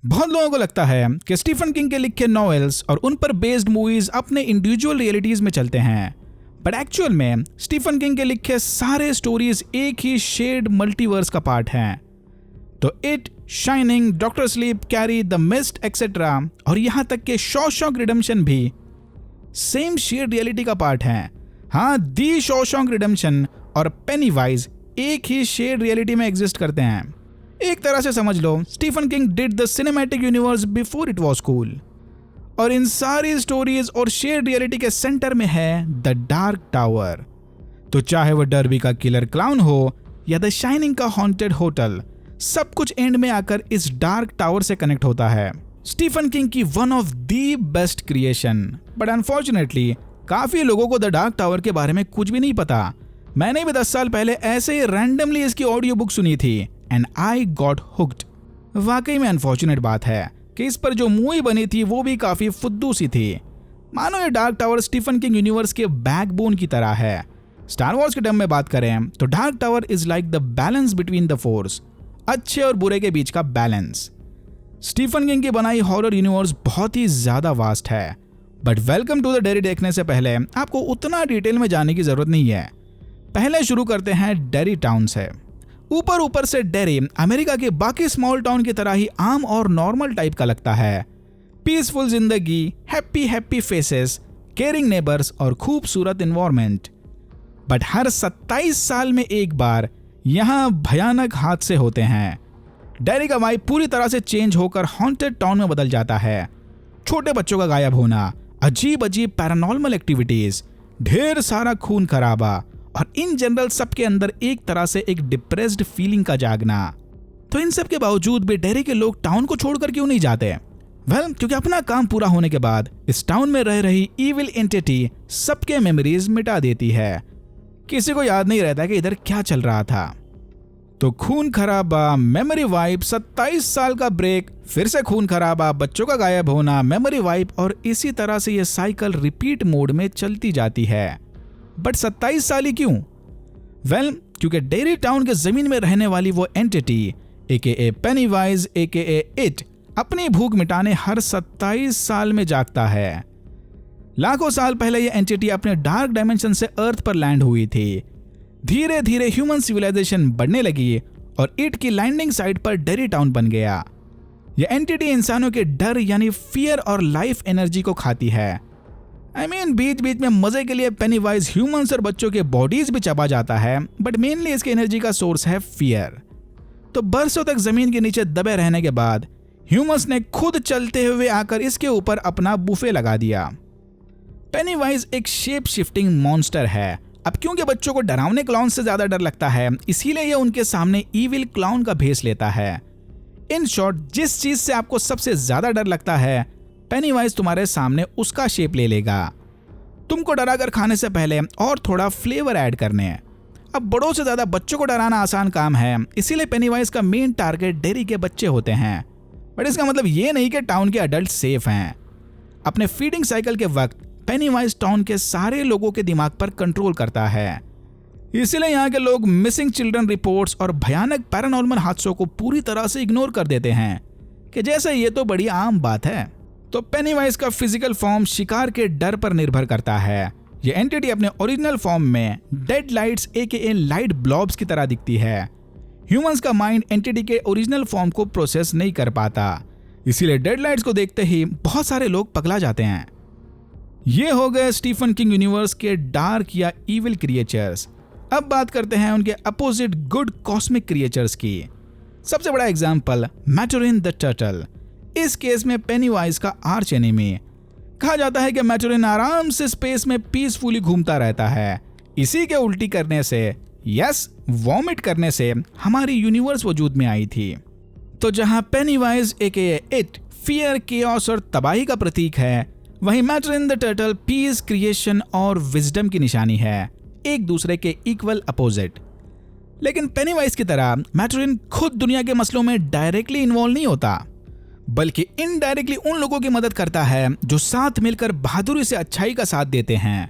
बहुत लोगों को लगता है कि स्टीफन किंग के लिखे नॉवेल्स और उन पर बेस्ड मूवीज अपने इंडिविजुअल रियलिटीज में चलते हैं, बट एक्चुअल में स्टीफन किंग के लिखे सारे स्टोरीज एक ही शेड मल्टीवर्स का पार्ट हैं। तो it, shining, doctor sleep, carry, the mist etcetera और यहां तक कि शॉशैंक रिडेम्पशन भी सेम शेड रियलिटी का पार्ट हैं। हाँ, दी शॉशैंक रिडेम्पशन और पेनीवाइज एक ही शेड रियलिटी में एग्जिस्ट करते हैं। एक तरह से समझ लो Stephen king did the cinematic universe before it was cool. और इन सारी स्टोरीज और शेयर्ड रियलिटी के सेंटर में है द डार्क टावर। तो चाहे वो डर्बी का किलर क्लाउन हो या द शाइनिंग का हॉन्टेड होटल, सब कुछ एंड में आकर इस डार्क टावर से कनेक्ट होता है। स्टीफन किंग की one of the best creation, but unfortunately काफी लोगों को द डार्क टावर के बारे में कुछ भी नहीं पता। मैंने भी 10 साल पहले ऐसे ही रैंडमली इसकी ऑडियो बुक सुनी थी एंड आई गॉट हुक्ड। वाकई में अनफॉर्चुनेट बात है कि इस पर जो मूवी बनी थी वो भी काफी फुद्दू सी थी। मानो ये dark tower Stephen King universe के बैकबोन की तरह है। स्टार वॉर्स के टर्म में बात करें तो dark tower is like the balance between the force, अच्छे और बुरे के बीच का बैलेंस। स्टीफन किंग की बनाई हॉरर यूनिवर्स बहुत ही ज्यादा वास्ट है, but welcome to the Derry देखने से पहले आपको उतना डिटेल में जाने की जरूरत नहीं है। पहले शुरू करते हैं डेरी टाउन से। ऊपर से डेरी अमेरिका के बाकी स्मॉल टाउन की तरह ही आम और नॉर्मल टाइप का लगता है। पीसफुल जिंदगी, हैप्पी फेसेस, केयरिंग नेबर्स और खूबसूरत एनवायरनमेंट। बट हर 27 साल में एक बार यहाँ भयानक हादसे होते हैं। डेरी का वाइब पूरी तरह से चेंज होकर हॉन्टेड टाउन में बदल जाता है। छोटे बच्चों का गायब होना, अजीब पैरानॉर्मल एक्टिविटीज, ढेर सारा खून खराबा और इन जनरल सबके अंदर एक तरह से एक डिप्रेस्ड फीलिंग का जागना। तो इन सब के बावजूद भी डेरी के लोग टाउन को छोड़कर क्यों नहीं जाते? क्योंकि अपना काम पूरा होने के बाद इस टाउन में रह रही इविल एंटिटी सबके मेमोरीज मिटा देती है। किसी को याद नहीं रहता कि इधर क्या चल रहा था। तो खून खराबा, मेमोरी वाइप, 27 साल का ब्रेक, फिर से खून खराबा, बच्चों का गायब होना, मेमोरी वाइप और इसी तरह से ये साइकिल रिपीट मोड में चलती जाती है। बट 27 साल ही क्यों? क्योंकि डेरी टाउन के जमीन में रहने वाली वो entity AKA penny-wise AKA it अपनी भूख मिटाने हर 27 साल में जागता है। लाखों साल पहले ये एंटिटी अपने डार्क डायमेंशन से अर्थ पर लैंड हुई थी। धीरे धीरे ह्यूमन सिविलाइजेशन बढ़ने लगी और इट की लैंडिंग साइट पर डेरी टाउन बन गया। यह एंटिटी इंसानों के डर यानी फियर और लाइफ एनर्जी को खाती है। बीच बीच में मजे के लिए पेनीवाइज ह्यूमंस और बच्चों के बॉडीज भी चबा जाता है, बट मेनली इसके एनर्जी का सोर्स है फियर। तो बरसों तक जमीन के नीचे दबे रहने के बाद ह्यूमंस ने खुद चलते हुए आकर इसके ऊपर अपना बुफे लगा दिया। पेनीवाइज एक शेप शिफ्टिंग मॉन्स्टर है। अब क्योंकि बच्चों को डरावने क्लाउन से ज्यादा डर लगता है, इसीलिए यह उनके सामने इविल क्लाउन का भेष लेता है। इन शॉर्ट, जिस चीज से आपको सबसे ज्यादा डर लगता है, पेनीवाइज तुम्हारे सामने उसका शेप ले लेगा। तुमको डराकर खाने से पहले और थोड़ा फ्लेवर ऐड करने। अब बड़ों से ज्यादा बच्चों को डराना आसान काम है, इसीलिए पेनीवाइज का मेन टारगेट डेरी के बच्चे होते हैं। बट इसका मतलब ये नहीं कि टाउन के अडल्ट सेफ हैं। अपने फीडिंग साइकिल के वक्त पेनीवाइज टाउन के सारे लोगों के दिमाग पर कंट्रोल करता है। इसीलिए यहाँ के लोग मिसिंग चिल्ड्रन रिपोर्ट्स और भयानक पैरानॉर्मल हादसों को पूरी तरह से इग्नोर कर देते हैं कि जैसे ये तो बड़ी आम बात है। तो पेनीवाइज का फिजिकल फॉर्म शिकार के डर पर निर्भर करता है। ये एंटिटी अपने ओरिजिनल फॉर्म में dead lights AKA light blobs की तरह दिखती है। ह्यूमंस का माइंड एंटिटी के ओरिजिनल फॉर्म को प्रोसेस नहीं कर पाता, इसीलिए डेड लाइट्स को देखते ही बहुत सारे लोग पगला जाते हैं। ये हो गए स्टीफन किंग यूनिवर्स के डार्क या इविल क्रिएचर्स। अब बात करते हैं उनके अपोजिट गुड कॉस्मिक क्रिएचर्स की। सबसे बड़ा एग्जाम्पल मैटोरिन द टर्टल। इस केस में पेनीवाइज का आर्च एनिमी। कहा जाता है कि मैटोरिन आराम से स्पेस में पीसफुली घूमता रहता है। इसी के उल्टी करने से, वॉमिट करने से हमारी यूनिवर्स वजूद में आई थी। तो जहां penny-wise AKA it fear, chaos और तबाही का प्रतीक है, वहीं मैटोरिन द टर्टल पीस, क्रिएशन और विजडम की निशानी है, एक दूसरे के इक्वल अपोजिट। लेकिन पेनीवाइज की तरह मैटोरिन खुद दुनिया के मसलों में डायरेक्टली इन्वॉल्व नहीं होता, बल्कि इनडायरेक्टली उन लोगों की मदद करता है जो साथ मिलकर बहादुरी से अच्छाई का साथ देते हैं।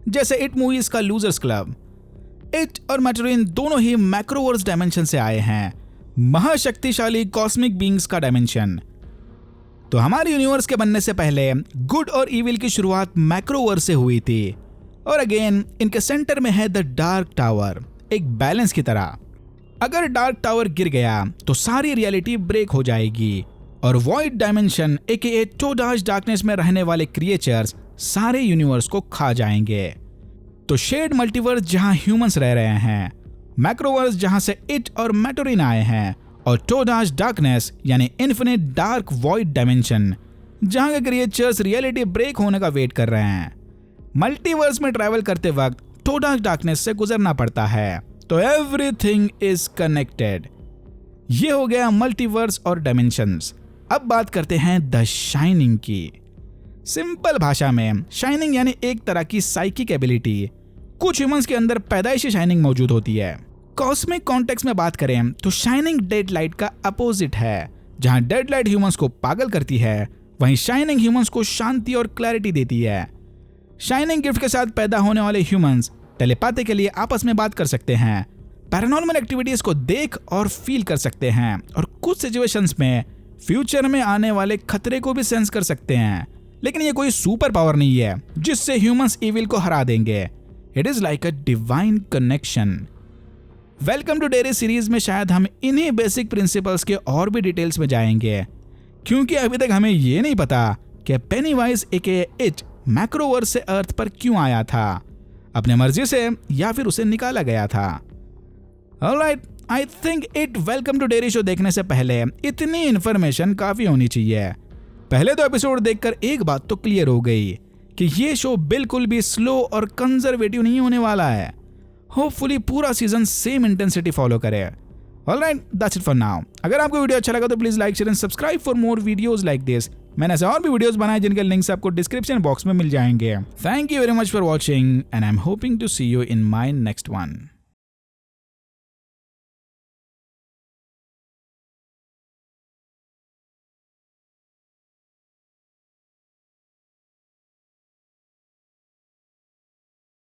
जैसे इट मूवीज का लूजर्स क्लब। इट और मैटोरिन दोनों ही मैक्रोवर्स डायमेंशन से आए हैं, महाशक्तिशाली कॉस्मिक बीइंग्स का डायमेंशन। तो हमारे यूनिवर्स के बनने से पहले गुड और इविल की शुरुआत मैक्रोवर्स से हुई थी, और अगेन इनके सेंटर में है द डार्क टावर, एक बैलेंस की तरह। अगर डार्क टावर गिर गया तो सारी रियलिटी ब्रेक हो जाएगी और वॉइड डायमेंशन एके टोडाश डार्कनेस में रहने वाले क्रिएचर्स सारे यूनिवर्स को खा जाएंगे। तो शेड मल्टीवर्स जहां ह्यूमंस रह रहे हैं, मैक्रोवर्स जहां से इट और मैटोरिन आए हैं, और टोडाश डार्कनेस यानी इन्फिनिट डार्क वॉइड डायमेंशन जहां के क्रिएचर्स रियलिटी ब्रेक होने का वेट कर रहे हैं। मल्टीवर्स में ट्रैवल करते वक्त टोडाश डार्कनेस से गुजरना पड़ता है, तो एवरीथिंग इज कनेक्टेड। ये हो गया मल्टीवर्स और डायमेंशंस। अब बात करते हैं द शाइनिंग की। सिंपल भाषा में शाइनिंग यानी एक तरह की साइकिक एबिलिटी। कुछ ह्यूमंस के अंदर पैदाइशी शाइनिंग मौजूद होती है। कॉस्मिक कॉन्टेक्स्ट में बात करें तो शाइनिंग डेड लाइट का अपोजिट है। जहां डेड लाइट ह्यूमंस को पागल करती है, वहीं शाइनिंग ह्यूमंस को शांति और क्लैरिटी देती है। शाइनिंग गिफ्ट के साथ पैदा होने वाले ह्यूमंस टेलीपैथी के लिए आपस में बात कर सकते हैं, पैरानॉर्मल एक्टिविटीज को देख और फील कर सकते हैं, और कुछ सिचुएशंस में फ्यूचर में आने वाले खतरे को भी सेंस कर सकते हैं। लेकिन ये कोई सुपर पावर नहीं है जिससे ह्यूमंस इविल को हरा देंगे। It is like a divine connection. Welcome to Derry series में शायद हम इन्हीं बेसिक प्रिंसिपल्स के और भी डिटेल्स में जाएंगे, क्योंकि अभी तक हमें ये नहीं पता कि पेनीवाइज एके इट मैक्रोवर्स से अर्थ पर क्यों आया था, अपने मर्जी से या फिर उसे निकाला गया था। Alright, I think it welcome to Derry show देखने से पहले इतनी इन्फॉर्मेशन काफी होनी चाहिए। पहले तो एपिसोड देखकर एक बात तो क्लियर हो गई कि ये शो बिल्कुल भी स्लो और कंजर्वेटिव नहीं होने वाला है। होपफुली पूरा सीजन सेम इंटेंसिटी फॉलो करे। Alright, that's it for now. अगर आपको वीडियो अच्छा लगा तो please like, share and subscribe for more videos like this. मैंने ऐसे और भी वीडियोस बनाए जिनके लिंक्स आपको डिस्क्रिप्शन बॉक्स में मिल जाएंगे। Thank you very much for watching and I am hoping to see you in my next one.